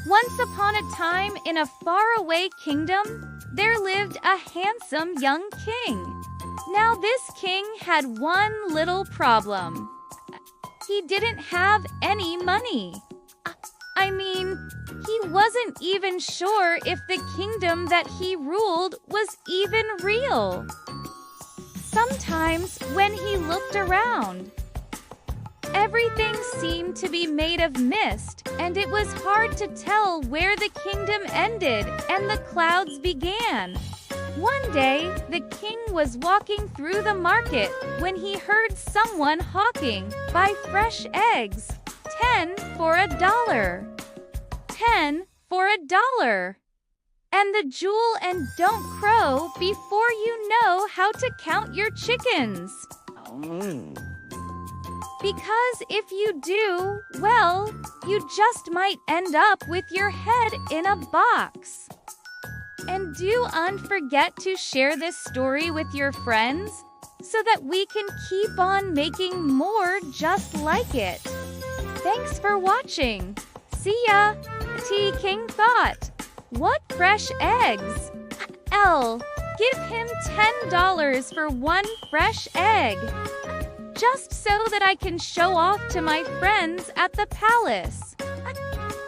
Once upon a time in a faraway kingdom, there lived a handsome young king. Now this king had one little problem. He didn't have any money. I mean, he wasn't even sure if the kingdom that he ruled was even real. Sometimes when he looked around, everything seemed to be made of mist, and it was hard to tell where the kingdom ended and the clouds began. One day, the king was walking through the market when he heard someone hawking, "Buy fresh eggs, 10 for $1. 10 for $1. And the jewel and don't crow before you know how to count your chickens. Because if you do, well, you just might end up with your head in a box." And do not forget to share this story with your friends so that we can keep on making more just like it. Thanks for watching. See ya! T. King thought, "What fresh eggs? Give him $10 for one fresh egg. Just so that I can show off to my friends at the palace."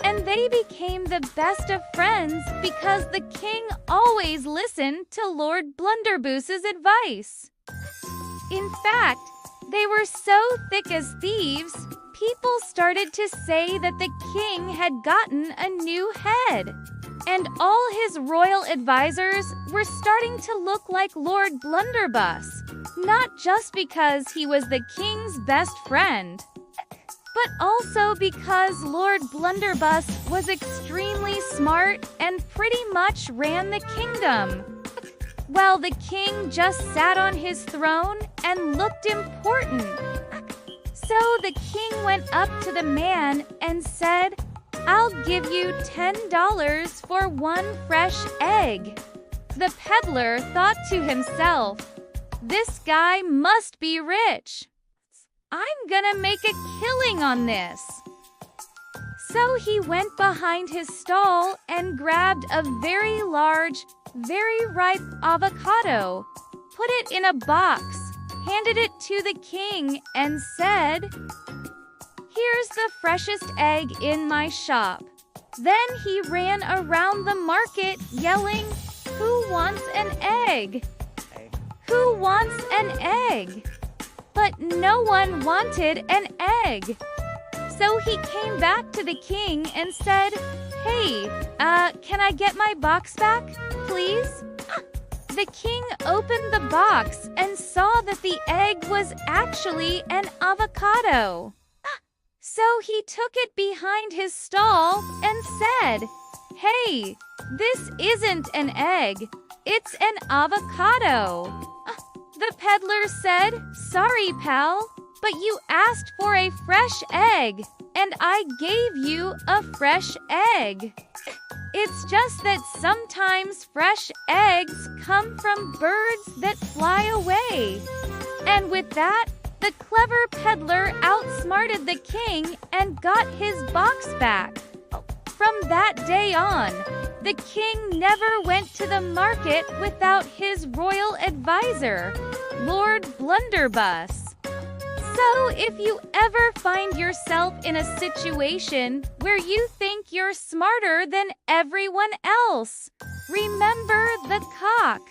And they became the best of friends because the king always listened to Lord Blunderboose's advice. In fact, they were so thick as thieves, people started to say that the king had gotten a new head. And all his royal advisors were starting to look like Lord Blunderbuss, not just because he was the king's best friend, but also because Lord Blunderbuss was extremely smart and pretty much ran the kingdom, while the king just sat on his throne and looked important. So the king went up to the man and said, "I'll give you $10 for one fresh egg." The peddler thought to himself, "This guy must be rich. I'm gonna make a killing on this." So he went behind his stall and grabbed a very large, very ripe avocado, put it in a box, handed it to the king, and said, "Here's the freshest egg in my shop." Then he ran around the market yelling, "Who wants an egg? Who wants an egg?" But no one wanted an egg. So he came back to the king and said, "Hey, can I get my box back, please?" The king opened the box and saw that the egg was actually an avocado. So he took it behind his stall and said, "Hey, this isn't an egg, it's an avocado." The peddler said, "Sorry, pal, but you asked for a fresh egg, and I gave you a fresh egg. It's just that sometimes fresh eggs come from birds that fly away." And with that, the clever peddler outsmarted the king and got his box back. From that day on, the king never went to the market without his royal advisor, Lord Blunderbuss. So if you ever find yourself in a situation where you think you're smarter than everyone else, remember the cock.